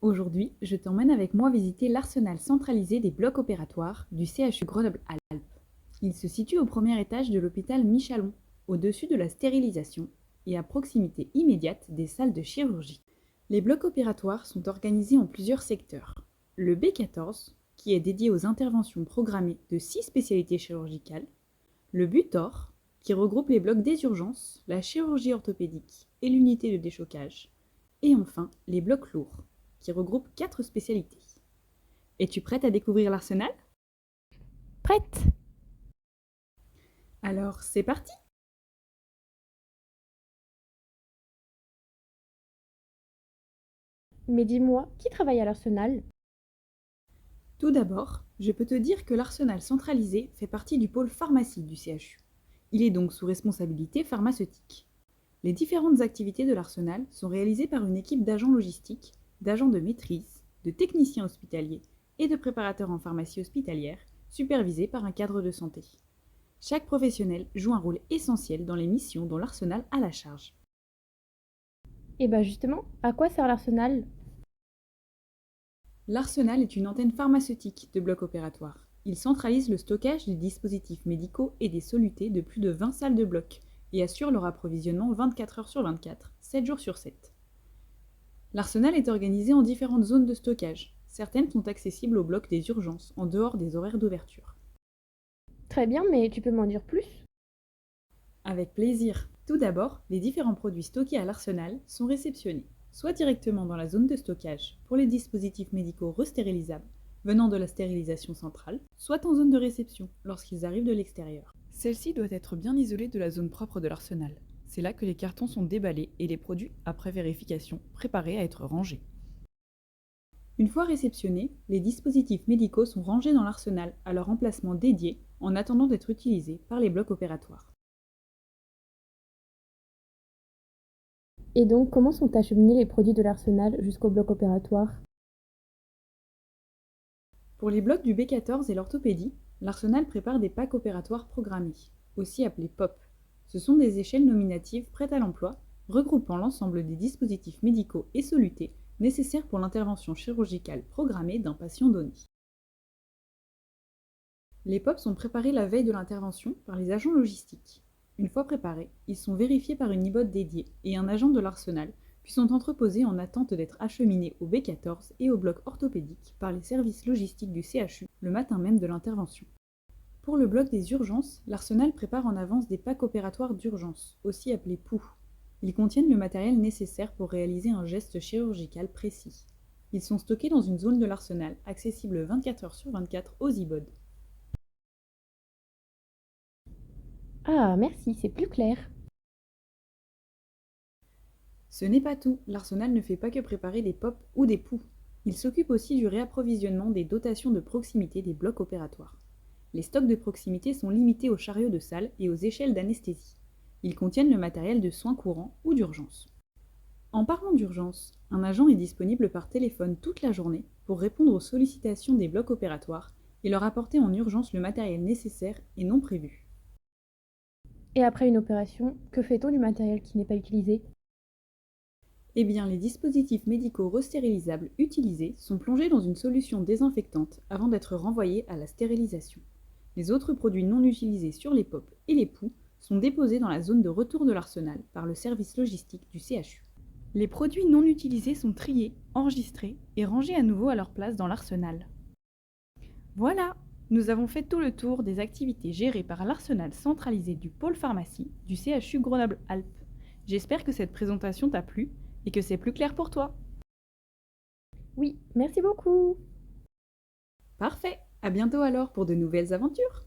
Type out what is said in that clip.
Aujourd'hui, je t'emmène avec moi visiter l'arsenal centralisé des blocs opératoires du CHU Grenoble-Alpes. Il se situe au premier étage de l'hôpital Michalon, au-dessus de la stérilisation et à proximité immédiate des salles de chirurgie. Les blocs opératoires sont organisés en plusieurs secteurs. Le B14, qui est dédié aux interventions programmées de 6 spécialités chirurgicales. Le Butor, qui regroupe les blocs des urgences, la chirurgie orthopédique et l'unité de déchocage. Et enfin, les blocs lourds, qui regroupe 4 spécialités. Es-tu prête à découvrir l'arsenal? Prête! Alors, c'est parti! Mais dis-moi, qui travaille à l'Arsenal? Tout d'abord, je peux te dire que l'arsenal centralisé fait partie du pôle pharmacie du CHU. Il est donc sous responsabilité pharmaceutique. Les différentes activités de l'arsenal sont réalisées par une équipe d'agents logistiques, d'agents de maîtrise, de techniciens hospitaliers et de préparateurs en pharmacie hospitalière, supervisés par un cadre de santé. Chaque professionnel joue un rôle essentiel dans les missions dont l'arsenal a la charge. Et bah justement, à quoi sert l'Arsenal? L'arsenal est une antenne pharmaceutique de bloc opératoire. Il centralise le stockage des dispositifs médicaux et des solutés de plus de 20 salles de bloc et assure leur approvisionnement 24 heures sur 24, 7 jours sur 7. L'arsenal est organisé en différentes zones de stockage. Certaines sont accessibles au bloc des urgences, en dehors des horaires d'ouverture. Très bien, mais tu peux m'en dire plus? Avec plaisir. Tout d'abord, les différents produits stockés à l'arsenal sont réceptionnés, soit directement dans la zone de stockage pour les dispositifs médicaux restérilisables venant de la stérilisation centrale, soit en zone de réception lorsqu'ils arrivent de l'extérieur. Celle-ci doit être bien isolée de la zone propre de l'arsenal. C'est là que les cartons sont déballés et les produits, après vérification, préparés à être rangés. Une fois réceptionnés, les dispositifs médicaux sont rangés dans l'arsenal à leur emplacement dédié en attendant d'être utilisés par les blocs opératoires. Et donc, comment sont acheminés les produits de l'Arsenal jusqu'au bloc opératoire? Pour les blocs du B14 et l'orthopédie, l'arsenal prépare des packs opératoires programmés, aussi appelés POP. Ce sont des échelles nominatives prêtes à l'emploi, regroupant l'ensemble des dispositifs médicaux et solutés nécessaires pour l'intervention chirurgicale programmée d'un patient donné. Les POP sont préparés la veille de l'intervention par les agents logistiques. Une fois préparés, ils sont vérifiés par une IBOT dédiée et un agent de l'arsenal, puis sont entreposés en attente d'être acheminés au B14 et au bloc orthopédique par les services logistiques du CHU le matin même de l'intervention. Pour le bloc des urgences, l'arsenal prépare en avance des packs opératoires d'urgence, aussi appelés POU. Ils contiennent le matériel nécessaire pour réaliser un geste chirurgical précis. Ils sont stockés dans une zone de l'arsenal, accessible 24 heures sur 24 aux IBOD. Ah, merci, c'est plus clair. Ce n'est pas tout, l'arsenal ne fait pas que préparer des POP ou des POU. Il s'occupe aussi du réapprovisionnement des dotations de proximité des blocs opératoires. Les stocks de proximité sont limités aux chariots de salle et aux échelles d'anesthésie. Ils contiennent le matériel de soins courants ou d'urgence. En parlant d'urgence, un agent est disponible par téléphone toute la journée pour répondre aux sollicitations des blocs opératoires et leur apporter en urgence le matériel nécessaire et non prévu. Et après une opération, que fait-on du matériel qui n'est pas utilisé? Eh bien, les dispositifs médicaux restérilisables utilisés sont plongés dans une solution désinfectante avant d'être renvoyés à la stérilisation. Les autres produits non utilisés sur les POP et les POU sont déposés dans la zone de retour de l'arsenal par le service logistique du CHU. Les produits non utilisés sont triés, enregistrés et rangés à nouveau à leur place dans l'arsenal. Voilà, nous avons fait tout le tour des activités gérées par l'arsenal centralisé du pôle pharmacie du CHU Grenoble-Alpes. J'espère que cette présentation t'a plu et que c'est plus clair pour toi. Oui, merci beaucoup! Parfait, à bientôt alors pour de nouvelles aventures.